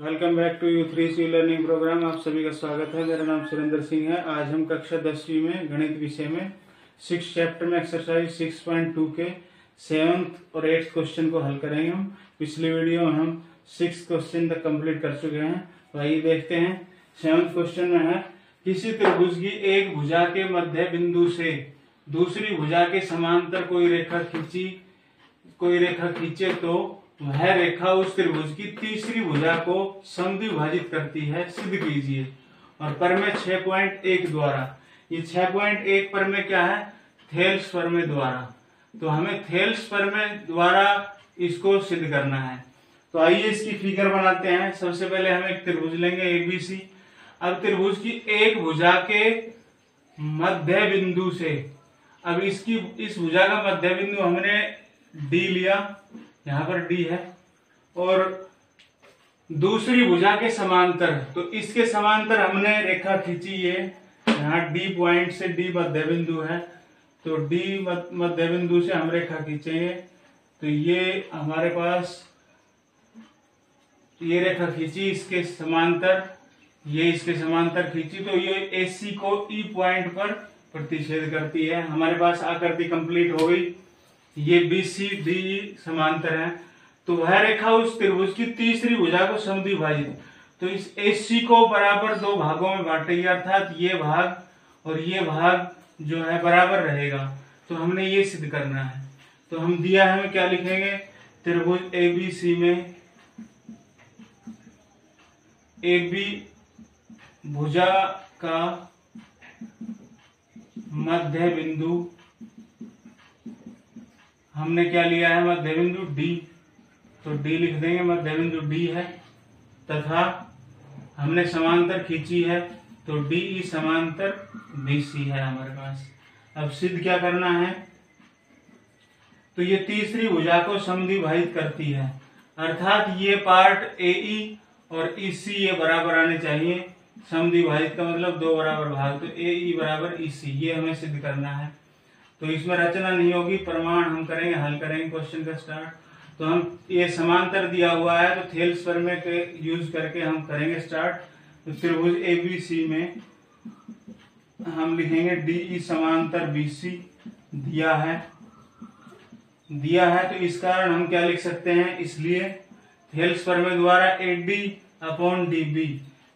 Welcome back to U3C learning programme. आप सभी का स्वागत है। मेरा नाम सुरेंद्र सिंह है। आज हम कक्षा 10वीं में गणित विषय में 6 चैप्टर में एक्सरसाइज 6.2 के 7th और 8th क्वेश्चन को हल करेंगे। हम पिछली वीडियो में हम 6 क्वेश्चन तक कंप्लीट कर चुके हैं। तो आइए देखते हैं। 7th क्वेश्चन में है, किसी त्रिभुज की एक भुजा के मध्य बिंदु से दूसरी भुजा के समांतर कोई रेखा खींचे तो वह रेखा उस त्रिभुज की तीसरी भुजा को समद्विभाजित करती है, सिद्ध कीजिए। और प्रमेय 6.1 द्वारा, ये 6.1 प्रमेय क्या है? थेल्स प्रमेय द्वारा। तो हमें थेल्स प्रमेय द्वारा इसको सिद्ध करना है। तो आइए इसकी फिगर बनाते हैं। सबसे पहले हम एक त्रिभुज लेंगे ABC। अब त्रिभुज की एक भुजा के मध्य बिंदु से, अब इस भुजा का मध्य बिंदु हमने D लिया, यहाँ पर D है, और दूसरी भुजा के समांतर, तो इसके समांतर हमने रेखा खींची। ये यहाँ D पॉइंट से D मध्य बिंदु है, तो D मध्य बिंदु से हम रेखा खींचेंगे। तो ये हमारे पास ये रेखा खींची, इसके समांतर, ये इसके समांतर खींची, तो ये AC को E पॉइंट पर प्रतिच्छेद करती है। हमारे पास आकृति कंप्लीट हो गई। ये BCD समांतर है, तो वह रेखा उस त्रिभुज की तीसरी भुजा को समद्विभाजित, तो इस AC को बराबर दो भागों में बांटेगी, अर्थात ये भाग और ये भाग जो है बराबर रहेगा। तो हमने ये सिद्ध करना है। तो हम दिया है, हम क्या लिखेंगे? त्रिभुज ABC में AB भुजा का मध्य बिंदु, हमने क्या लिया है? मध्य बिंदु D, तो D लिख देंगे, मध्य बिंदु D है, तथा हमने समांतर खींची है, तो DE समांतर BC है हमारे पास। अब सिद्ध क्या करना है? तो ये तीसरी भुजा को समद्विभाजित करती है, अर्थात ये पार्ट AE और EC ये बराबर आने चाहिए। समद्विभाजित का मतलब दो बराबर भाग, तो AE बराबर EC, ये हमें सिद्ध करना है। तो इसमें रचना नहीं होगी, प्रमाण हम करेंगे, हल करेंगे क्वेश्चन का स्टार्ट। तो हम ये समांतर दिया हुआ है, तो थेल्स प्रमेय के यूज करके हम करेंगे स्टार्ट। तो त्रिभुज ABC में हम लिखेंगे DE समांतर BC दिया है, तो इस कारण हम क्या लिख सकते हैं? इसलिए थेल्स प्रमेय द्वारा AD/DB,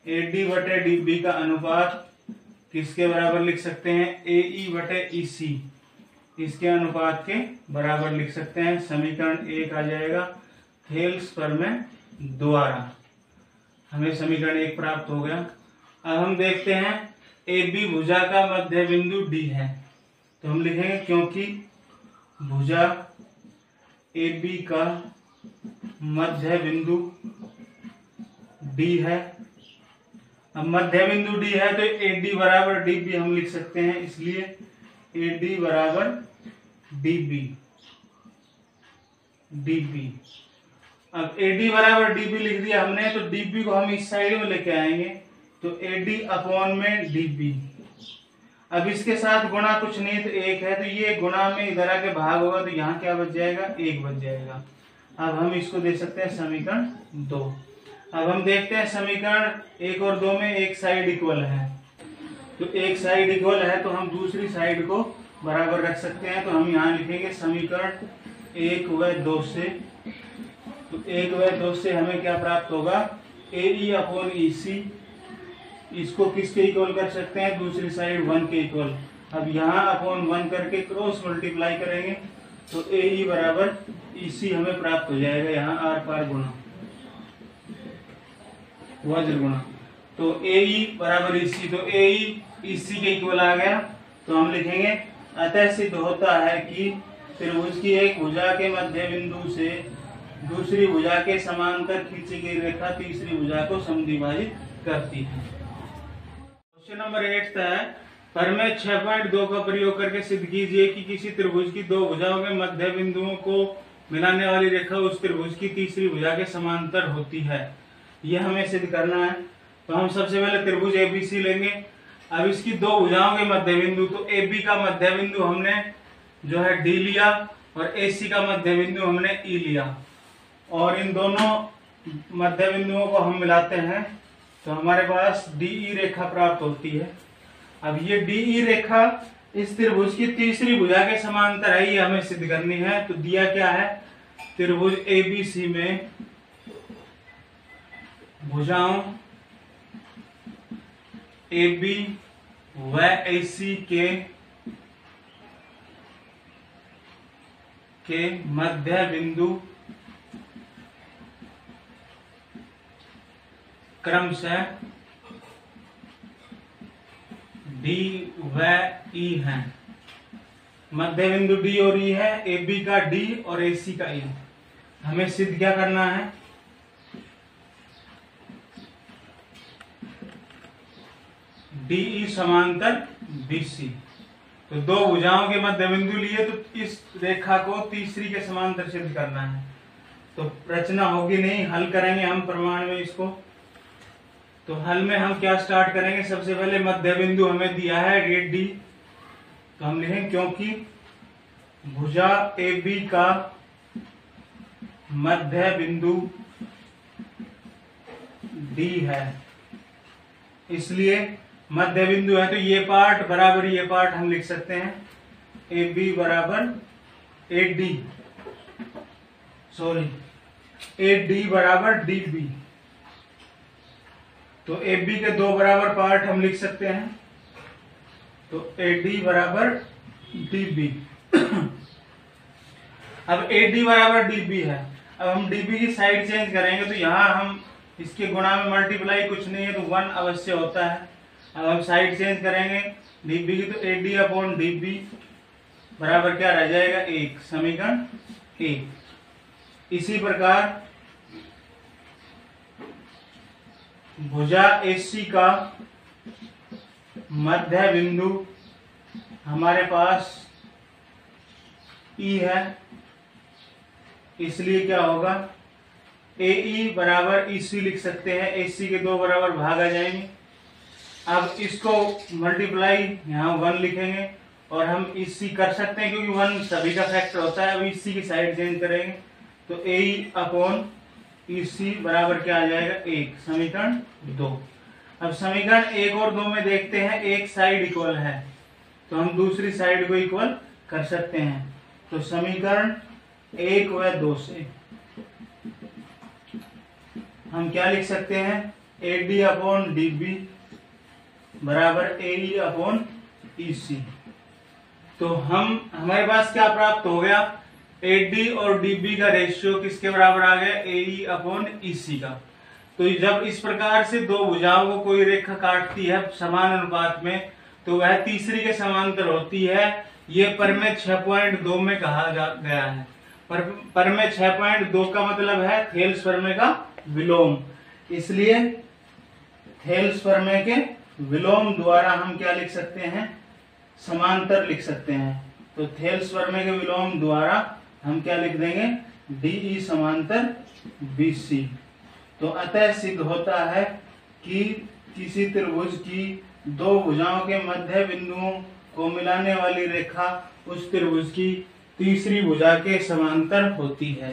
AD/DB का अनुपात किसके बराबर लिख सकते हैं? AE/EC, इसके अनुपात के बराबर लिख सकते हैं। समीकरण 1 आ जाएगा थेल्स प्रमेय द्वारा। हमें समीकरण 1 प्राप्त हो गया। अब हम देखते हैं AB भुजा का मध्य बिंदु D है, तो हम लिखेंगे क्योंकि भुजा AB का मध्य बिंदु D है। अब मध्य बिंदु D है, तो AD बराबर DB हम लिख सकते हैं, इसलिए AD बराबर DB। अब AD बराबर DB लिख दिया हमने, तो DB को हम इस साइड में लेके आएंगे, तो AD अपॉन में DB। अब इसके साथ गुणा कुछ नहीं, तो 1 है, तो ये गुणा में इधर आके भाग होगा, तो यहाँ क्या बच जाएगा? 1 बच जाएगा। अब हम इसको दे सकते हैं समीकरण 2। अब हम देखते हैं समीकरण 1 और 2 में एक साइड इक्वल है, तो एक साइड इक्वल है, तो हम दूसरी साइड को बराबर रख सकते हैं। तो हम यहाँ लिखेंगे समीकरण 1 व 2 से, तो 1 व 2 से हमें क्या प्राप्त होगा? AE/EC, इसको किसके इक्वल कर सकते हैं? दूसरी साइड 1 के इक्वल। अब यहाँ अपॉन 1 करके क्रॉस मल्टीप्लाई करेंगे, तो AE बराबर EC हमें प्राप्त हो जाएगा। यहाँ आर पार गुणा, वज्र गुणा, तो AE बराबर EC, तो AE EC के इक्वल आ गया। तो हम लिखेंगे अतः सिद्ध होता है कि त्रिभुज की एक भुजा के मध्य बिंदु से दूसरी भुजा के समांतर खींची गई रेखा तीसरी भुजा को समद्विभाजित करती है। क्वेश्चन नंबर 8 है, प्रमेय 6.2 का प्रयोग करके सिद्ध कीजिए कि किसी त्रिभुज की दो भुजाओं के मध्य बिंदुओं को मिलाने वाली रेखा उस त्रिभुज की तीसरी भुजा के समांतर होती है। यह हमें सिद्ध करना है। तो हम सबसे पहले त्रिभुज ABC लेंगे। अब इसकी दो भुजाओं के मध्य बिंदु, तो AB का मध्य बिंदु हमने जो है D लिया, और AC का मध्य बिंदु हमने E लिया, और इन दोनों मध्य बिंदुओं को हम मिलाते हैं तो हमारे पास डीई रेखा प्राप्त होती है। अब ये डीई रेखा इस त्रिभुज की तीसरी भुजा के समांतर है, ये हमें सिद्ध करनी है। तो दिया क्या है, त्रिभुज एबीसी में भुजाओं AB व AC के मध्य बिंदु क्रमशः D व E हैं। मध्य बिंदु D और E है, AB का D और AC का E। हमें सिद्ध क्या करना है, DE समांतर BC। तो दो भुजाओं के मध्य बिंदु लिए, तो इस रेखा को तीसरी के समांतर सिद्ध करना है। तो रचना होगी नहीं, हल करेंगे हम प्रमाण में इसको। तो हल में हम क्या स्टार्ट करेंगे, सबसे पहले मध्य बिंदु हमें दिया है रेड डी, तो हम लिखेंगे क्योंकि भुजा AB का मध्य बिंदु D है, इसलिए मध्य बिंदु है तो ये पार्ट बराबर ये पार्ट हम लिख सकते हैं, AB बराबर AD, सॉरी AD बराबर DB। तो AB के दो बराबर पार्ट हम लिख सकते हैं, तो AD बराबर DB। अब AD बराबर DB है, अब हम DB की साइड चेंज करेंगे तो यहाँ हम इसके गुणा में मल्टीप्लाई कुछ नहीं है तो 1 अवश्य होता है। अब हम साइड चेंज करेंगे DB की, तो AD अपॉन DB बराबर क्या रह जाएगा, 1, समीकरण 1। इसी प्रकार भुजा AC का मध्य बिंदु हमारे पास E है, इसलिए क्या होगा, AE बराबर EC लिख सकते हैं, AC के दो बराबर भाग आ जाएंगे। अब इसको मल्टीप्लाई यहाँ 1 लिखेंगे और हम EC कर सकते हैं क्योंकि 1 सभी का फैक्टर होता है। अब EC की साइड चेंज करेंगे तो AE अपॉन EC बराबर क्या आ जाएगा, 1, समीकरण 2। अब समीकरण 1 और 2 में देखते हैं, एक साइड इक्वल है तो हम दूसरी साइड को इक्वल कर सकते हैं। तो समीकरण 1 व 2 से हम क्या लिख सकते हैं, AD अपॉन DB बराबर AE अपॉन EC। तो हमारे पास क्या प्राप्त हो गया, AD और DB का रेशियो किसके बराबर आ गया, AE अपॉन EC का। तो जब इस प्रकार से दो भुजाओं को कोई रेखा काटती है समान अनुपात में तो वह तीसरी के समांतर होती है। ये परमेय 6.2 में कहा गया है। परमेय 6.2 का मतलब है थेल्स प्रमेय का विलोम, इसलिए थेल्स प्रमेय के विलोम द्वारा हम क्या लिख सकते हैं, समांतर लिख सकते हैं। तो थेल्स प्रमेय के विलोम द्वारा हम क्या लिख देंगे, DE समांतर BC। तो अतः सिद्ध होता है कि किसी त्रिभुज की दो भुजाओं के मध्य बिंदुओं को मिलाने वाली रेखा उस त्रिभुज की तीसरी भुजा के समांतर होती है।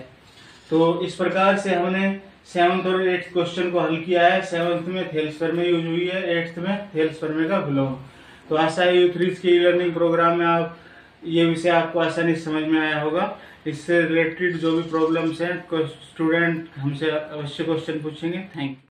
तो इस प्रकार से हमने 7th और 8th क्वेश्चन को हल किया है। 7th में थेल्स प्रमेय यूज हुई है, 8th में थेल्स प्रमेय का विलोम। तो आशा है U3 के लर्निंग प्रोग्राम में आप ये विषय आपको आसानी से समझ में आया होगा। इससे रिलेटेड जो भी प्रॉब्लम्स हैं स्टूडेंट हमसे अवश्य क्वेश्चन पूछेंगे। Thank you.